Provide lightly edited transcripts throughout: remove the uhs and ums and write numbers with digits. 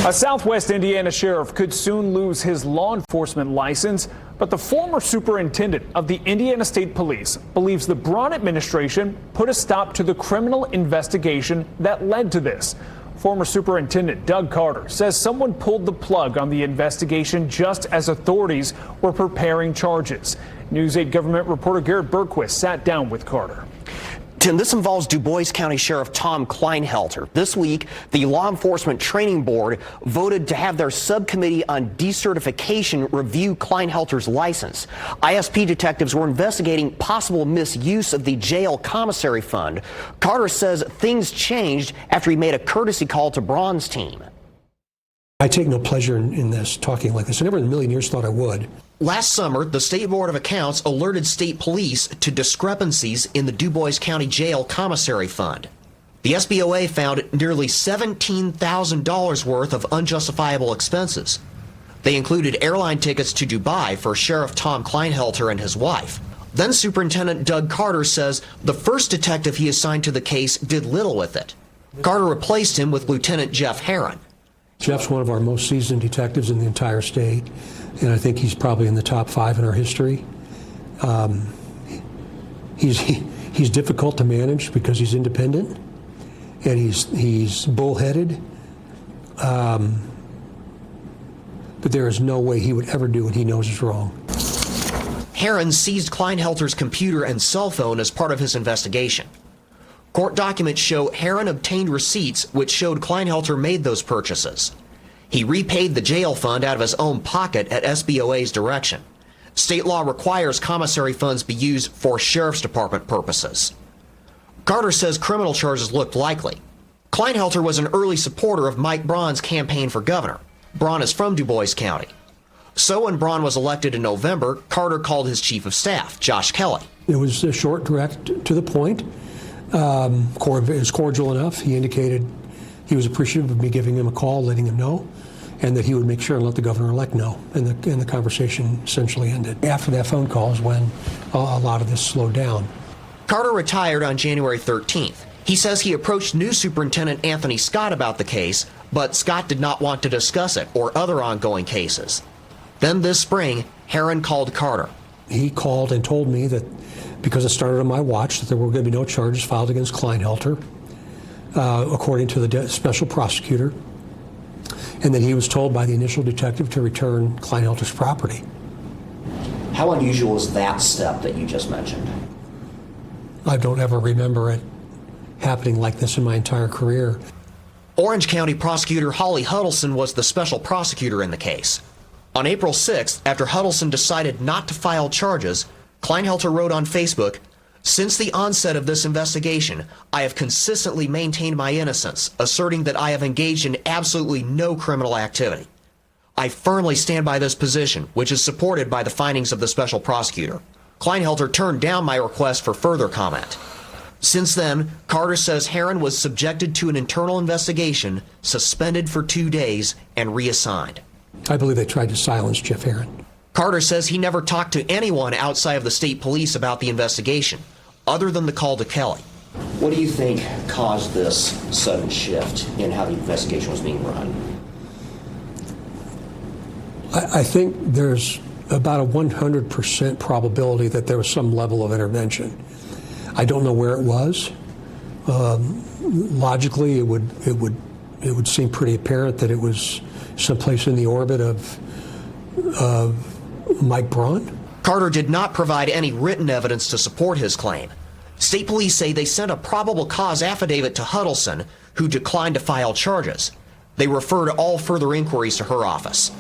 A Southwest Indiana sheriff could soon lose his law enforcement license, but the former superintendent of the Indiana State Police believes the Braun administration put a stop to the criminal investigation that led to this. Former Superintendent Doug Carter says someone pulled the plug on the investigation just as authorities were preparing charges. News 8 government reporter Garrett Berquist sat down with Carter. Tim, this involves Du Bois County Sheriff Tom Kleinhelter. This week, the Law Enforcement Training Board voted to have their subcommittee on decertification review Kleinhelter's license. ISP detectives were investigating possible misuse of the jail commissary fund. Carter says things changed after he made a courtesy call to Braun's team. I take no pleasure in this, talking like this. I never in a million years thought I would. Last summer, the State Board of Accounts alerted state police to discrepancies in the Du Bois County Jail Commissary Fund. The SBOA found nearly $17,000 worth of unjustifiable expenses. They included airline tickets to Dubai for Sheriff Tom Kleinhelter and his wife. Then Superintendent Doug Carter says the first detective he assigned to the case did little with it. Carter replaced him with Lieutenant Jeff Herron. Jeff's one of our most seasoned detectives in the entire state, and I think he's probably in the top 5 in our history. He's difficult to manage because he's independent, and he's bullheaded. But there is no way he would ever do what he knows is wrong. Herron seized Kleinhelter's computer and cell phone as part of his investigation. Court documents show Herron obtained receipts which showed Kleinhelter made those purchases. He repaid the jail fund out of his own pocket at SBOA's direction. State law requires commissary funds be used for sheriff's department purposes. Carter says criminal charges looked likely. Kleinhelter was an early supporter of Mike Braun's campaign for governor. Braun is from Du Bois County. So when Braun was elected in November, Carter called his chief of staff, Josh Kelly. It was short, direct, to the point. It was cordial enough. He indicated he was appreciative of me giving him a call, letting him know, and that he would make sure and let the governor-elect know. And the conversation essentially ended. After that phone call is when a lot of this slowed down. Carter retired on January 13th. He says he approached new Superintendent Anthony Scott about the case, but Scott did not want to discuss it or other ongoing cases. Then this spring, Herron called Carter. He called and told me that because it started on my watch, that there were going to be no charges filed against Kleinhelter, according to the special prosecutor, and that he was told by the initial detective to return Kleinhelter's property. How unusual is that step that you just mentioned? I don't ever remember it happening like this in my entire career. Orange County Prosecutor Holly Huddleston was the special prosecutor in the case. On April 6th, after Huddleston decided not to file charges, Kleinhelter wrote on Facebook, "Since the onset of this investigation, I have consistently maintained my innocence, asserting that I have engaged in absolutely no criminal activity. I firmly stand by this position, which is supported by the findings of the special prosecutor." Kleinhelter turned down my request for further comment. Since then, Carter says Herron was subjected to an internal investigation, suspended for 2 days, and reassigned. I believe they tried to silence Jeff Herron. Carter says he never talked to anyone outside of the state police about the investigation, other than the call to Kelly. What do you think caused this sudden shift in how the investigation was being run? I think there's about a 100% probability that there was some level of intervention. I don't know where it was. Logically, it would seem pretty apparent that it was someplace in the orbit of Mike Braun. Carter did not provide any written evidence to support his claim. State police say they sent a probable cause affidavit to Huddleston, who declined to file charges. They referred all further inquiries to her office.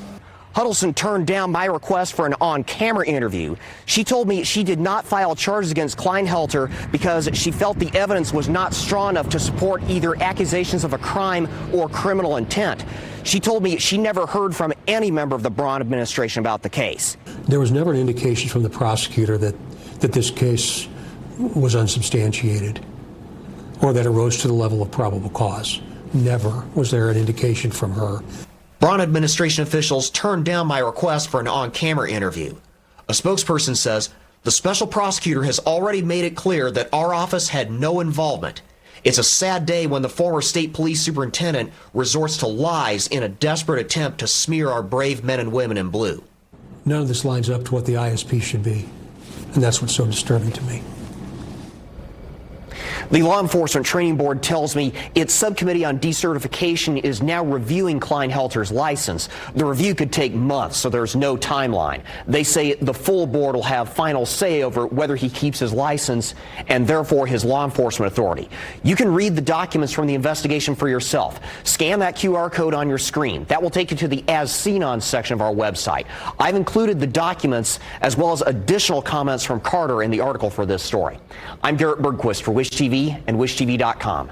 Huddleston turned down my request for an on-camera interview. She told me she did not file charges against Kleinhelter because she felt the evidence was not strong enough to support either accusations of a crime or criminal intent. She told me she never heard from any member of the Braun administration about the case. There was never an indication from the prosecutor that this case was unsubstantiated or that it rose to the level of probable cause. Never was there an indication from her. Braun administration officials turned down my request for an on-camera interview. A spokesperson says the special prosecutor has already made it clear that our office had no involvement. It's a sad day when the former state police superintendent resorts to lies in a desperate attempt to smear our brave men and women in blue. None of this lines up to what the ISP should be, and that's what's so disturbing to me. The Law Enforcement Training Board tells me its subcommittee on decertification is now reviewing Kleinhelter's license. The review could take months, so there's no timeline. They say the full board will have final say over whether he keeps his license and therefore his law enforcement authority. You can read the documents from the investigation for yourself. Scan that QR code on your screen. That will take you to the As Seen On section of our website. I've included the documents as well as additional comments from Carter in the article for this story. I'm Garrett Bergquist for Wish TV and WishTV.com.